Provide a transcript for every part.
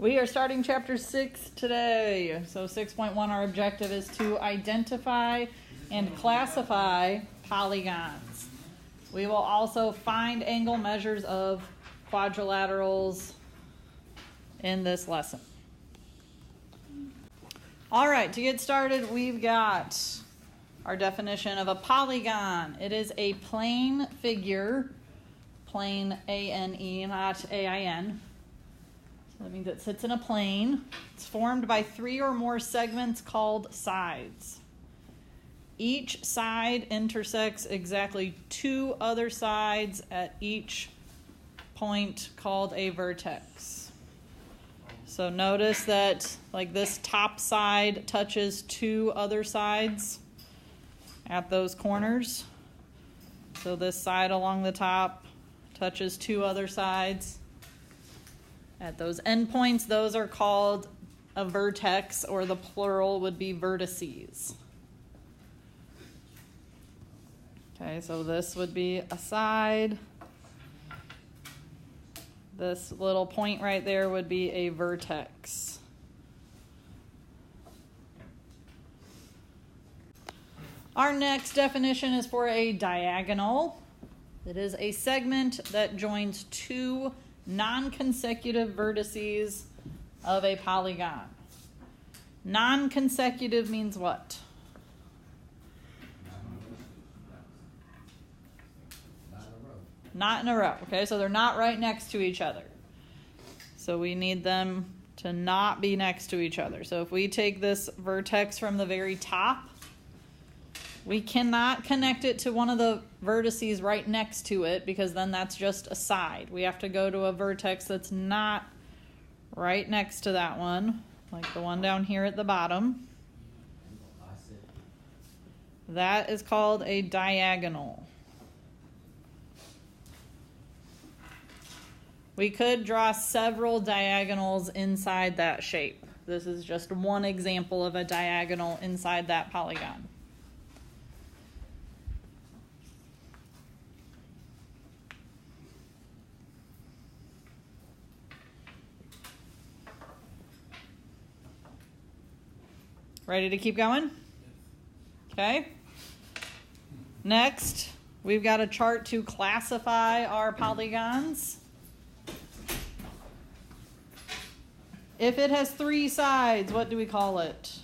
We are starting chapter 6 today. So 6.1, our objective is to identify and classify polygons. We will also find angle measures of quadrilaterals in this lesson. All right, to get started, we've got our definition of a polygon. It is a plane figure, plane A-N-E, not A-I-N. So that means it sits in a plane. It's formed by 3 or more segments called sides. Each side intersects exactly 2 other sides at each point called a vertex. So notice that like this top side touches 2 other sides at those corners. So this side along the top touches 2 other sides. At those endpoints, those are called a vertex, or the plural would be vertices. Okay, so this would be a side. This little point right there would be a vertex. Our next definition is for a diagonal. It is a segment that joins 2 non-consecutive vertices of a polygon. Non-consecutive means what? Not in a row. Okay, so they're not right next to each other. So we need them to not be next to each other. So if we take this vertex from the very top, we cannot connect it to one of the vertices right next to it, because then that's just a side. We have to go to a vertex that's not right next to that one, like the one down here at the bottom. That is called a diagonal. We could draw several diagonals inside that shape. This is just one example of a diagonal inside that polygon. Ready to keep going? Okay. Next, we've got a chart to classify our polygons. If it has 3 sides, what do we call it?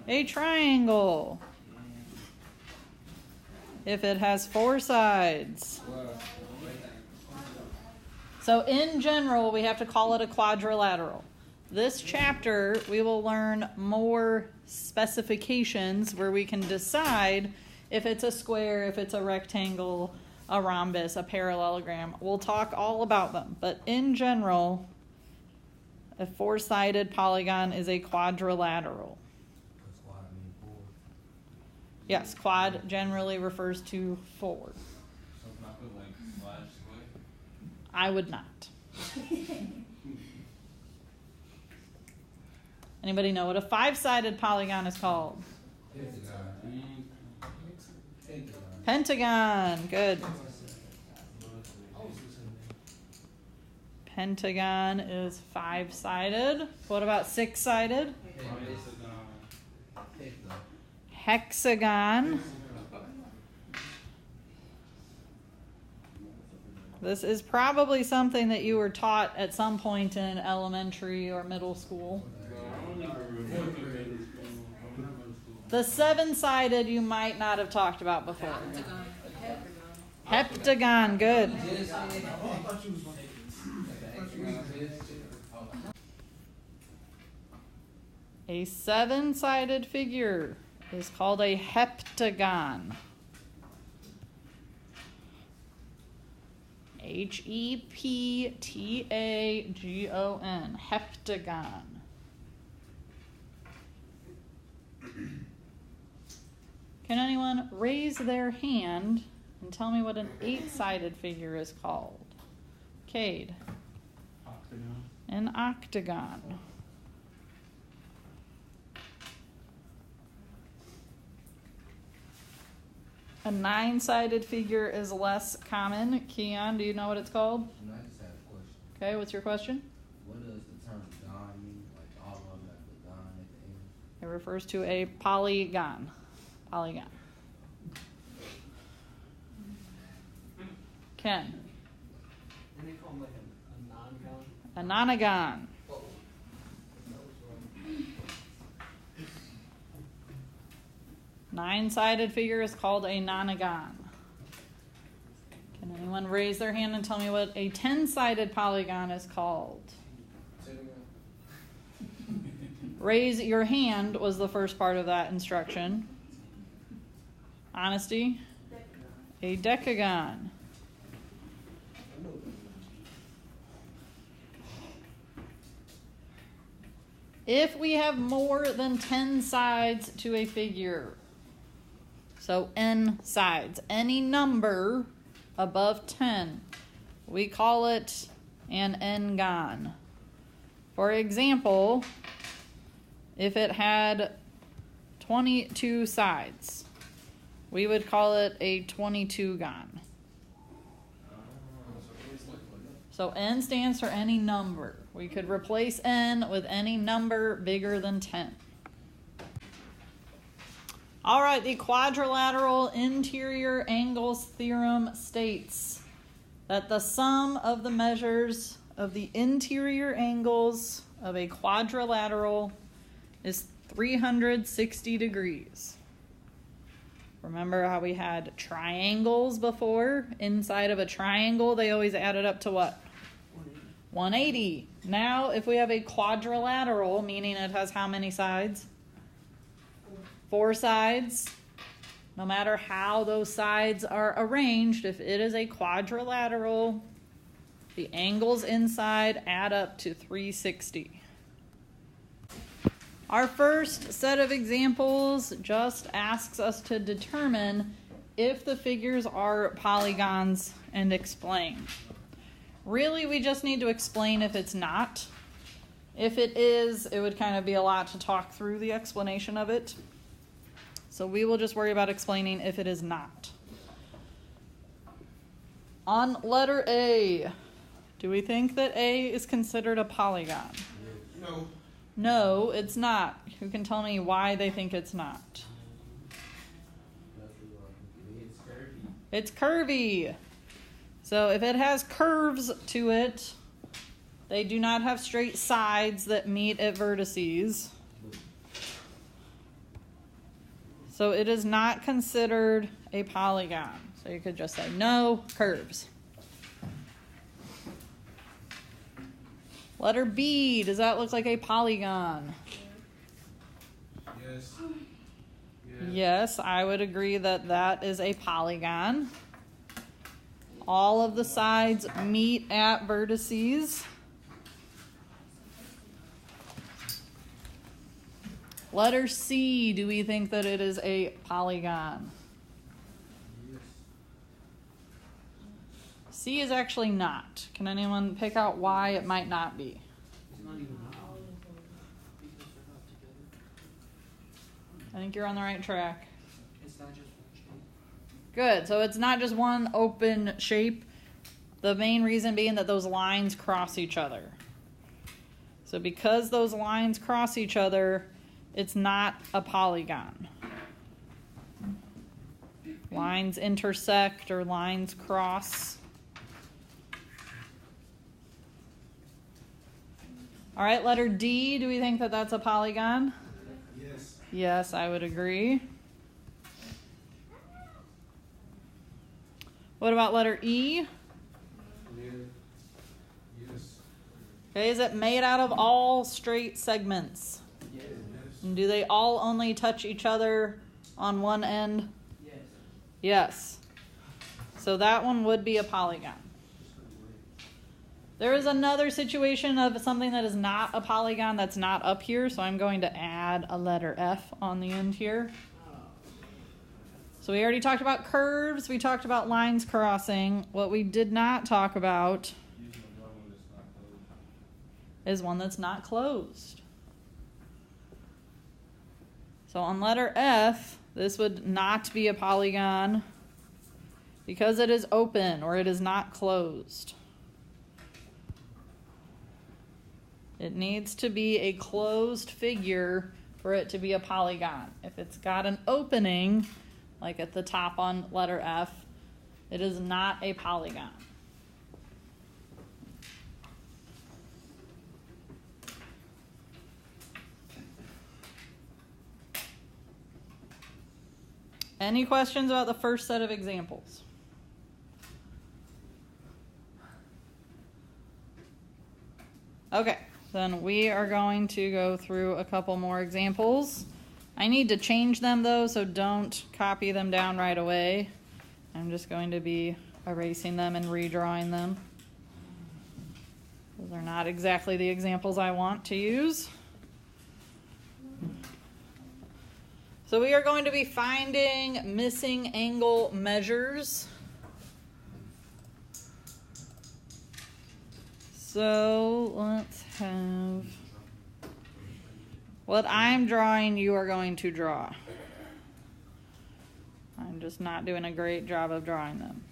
A triangle. If it has 4 sides. So in general, we have to call it a quadrilateral. This chapter, we will learn more specifications where we can decide if it's a square, if it's a rectangle, a rhombus, a parallelogram. We'll talk all about them. But in general, a 4-sided polygon is a quadrilateral. Yes, quad generally refers to 4. I would not. Anybody know what a 5-sided polygon is called? Pentagon. Good. Pentagon is 5-sided. What about 6-sided? Hexagon. This is probably something that you were taught at some point in elementary or middle school. The 7-sided you might not have talked about before. Heptagon, good. A 7-sided figure is called a heptagon. Heptagon. Heptagon. Can anyone raise their hand and tell me what an 8-sided figure is called? Cade. Octagon. An octagon. A 9-sided figure is less common. Keon, do you know what it's called? I just had a question. Okay, what's your question? What does the term refers to a polygon. Polygon. Ken. And they call them like a non-gon? A nonagon. Nine-sided figure is called a nonagon. Can anyone raise their hand and tell me what a 10-sided polygon is called? Raise your hand was the first part of that instruction. Honesty? A decagon. If we have more than 10 sides to a figure, so n sides, any number above 10, we call it an n-gon. For example, if it had 22 sides, we would call it a 22-gon. So n stands for any number. We could replace n with any number bigger than 10. All right, the quadrilateral interior angles theorem states that the sum of the measures of the interior angles of a quadrilateral is 360 degrees. Remember how we had triangles before? Inside of a triangle, they always added up to what? 180. Now, if we have a quadrilateral, meaning it has how many sides? 4 sides. No matter how those sides are arranged, if it is a quadrilateral, the angles inside add up to 360. Our first set of examples just asks us to determine if the figures are polygons and explain. Really, we just need to explain if it's not. If it is, it would kind of be a lot to talk through the explanation of it. So we will just worry about explaining if it is not. On letter A, do we think that A is considered a polygon? No. No, it's not. Who can tell me why they think it's not? It's curvy. So if it has curves to it, they do not have straight sides that meet at vertices. So it is not considered a polygon. So you could just say no, curves. Letter B, does that look like a polygon? Yes. Yes, I would agree that that is a polygon. All of the sides meet at vertices. Letter C, do we think that it is a polygon? Yes. C is actually not. Can anyone pick out why it might not be? It's not even how. Because they're not together. I think you're on the right track. It's not just one shape. Good. So it's not just one open shape. The main reason being that those lines cross each other. So because those lines cross each other, it's not a polygon. Lines intersect or lines cross. All right, letter D, do we think that that's a polygon? Yes. Yes, I would agree. What about letter E? Yes. Okay, is it made out of all straight segments? Yes. And do they all only touch each other on one end? Yes. Yes. So that one would be a polygon. There is another situation of something that is not a polygon that's not up here, so I'm going to add a letter F on the end here. So we already talked about curves, we talked about lines crossing. What we did not talk about is one that's not closed. So on letter F, this would not be a polygon because it is open or it is not closed. It needs to be a closed figure for it to be a polygon. If it's got an opening, like at the top on letter F, it is not a polygon. Any questions about the first set of examples? Okay, then we are going to go through a couple more examples. I need to change them though, so don't copy them down right away. I'm just going to be erasing them and redrawing them. Those are not exactly the examples I want to use. So we are going to be finding missing angle measures. So let's have, what I'm drawing, you are going to draw. I'm just not doing a great job of drawing them.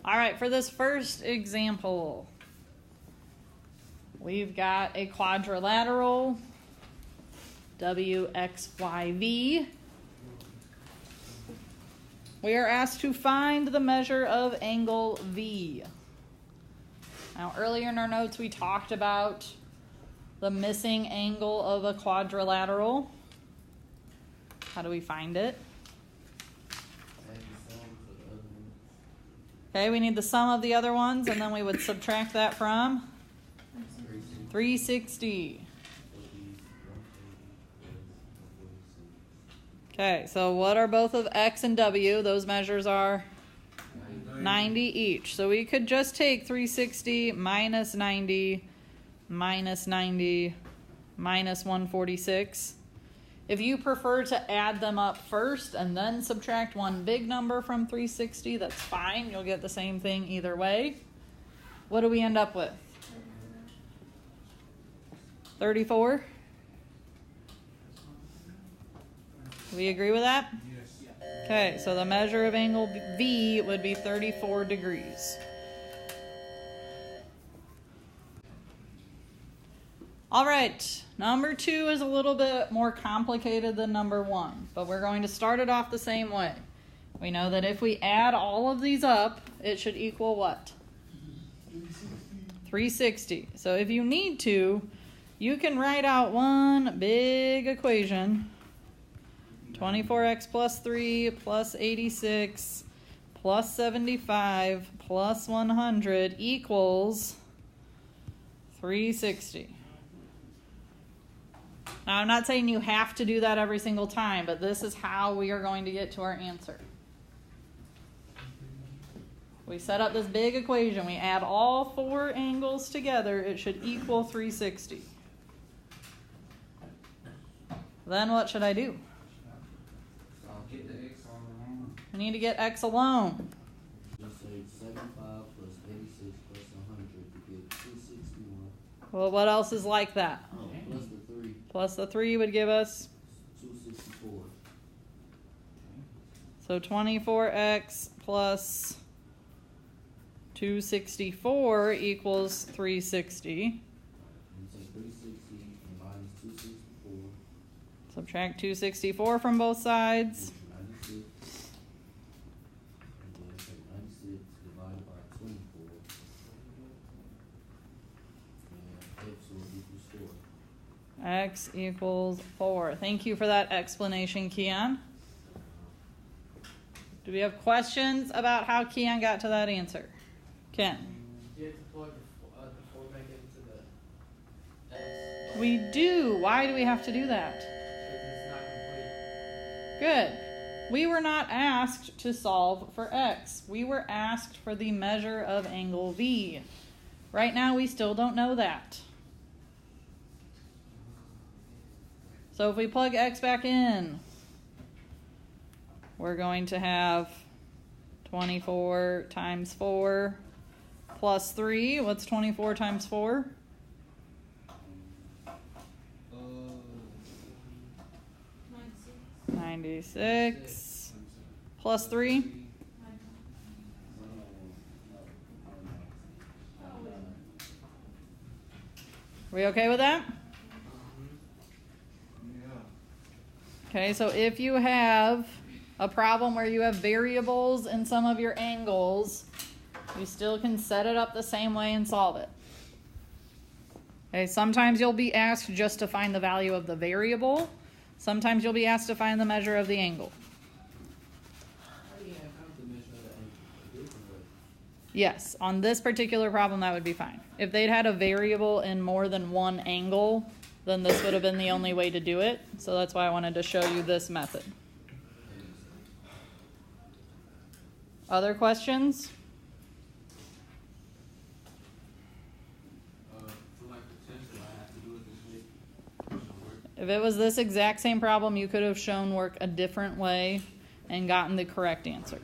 All right, for this first example, we've got a quadrilateral, WXYV. We are asked to find the measure of angle V. Now, earlier in our notes, we talked about the missing angle of a quadrilateral. How do we find it? Okay, we need the sum of the other ones, and then we would subtract that from 360. Okay, so what are both of X and W? Those measures are 90 each. So we could just take 360 minus 90 minus 90 minus 146. If you prefer to add them up first and then subtract one big number from 360, that's fine. You'll get the same thing either way. What do we end up with? 34? Do we agree with that? Yes. Okay, so the measure of angle V would be 34 degrees. All right, number 2 is a little bit more complicated than number 1, but we're going to start it off the same way. We know that if we add all of these up, it should equal what? 360. So if you need to, you can write out one big equation. 24x plus 3 plus 86 plus 75 plus 100 equals 360. Now, I'm not saying you have to do that every single time, but this is how we are going to get to our answer. We set up this big equation. We add all 4 angles together. It should equal 360. Then what should I do? Get the X on the line. I need to get X alone. Just say 75 plus 86 plus 100 to get 261. Well, what else is like that? Oh, plus the 3, Plus the 3 would give us, 264. so 24x plus 264 equals 360. And say 360 and minus 264. Subtract 264 from both sides. 96. And then say 96 divided by 24. And X will equal 4. X equals 4. Thank you for that explanation, Keon. Do we have questions about how Keon got to that answer? Ken? Do you have to plug the 4 back into the X? We do. Why do we have to do that? Because it's not complete. Good. We were not asked to solve for X. We were asked for the measure of angle V. Right now, we still don't know that. So if we plug X back in, we're going to have 24 times 4 plus 3. What's 24 times 4? Uh, 96. Plus 3? Are we okay with that? Okay, so if you have a problem where you have variables in some of your angles, you still can set it up the same way and solve it. Okay, sometimes you'll be asked just to find the value of the variable. Sometimes you'll be asked to find the measure of the angle. How do you have to measure the angle a different way? Yes, on this particular problem, that would be fine. If they'd had a variable in more than one angle, then this would have been the only way to do it. So that's why I wanted to show you this method. Other questions? for like potential, I have to do it this way. Should work. If it was this exact same problem, you could have shown work a different way and gotten the correct answer.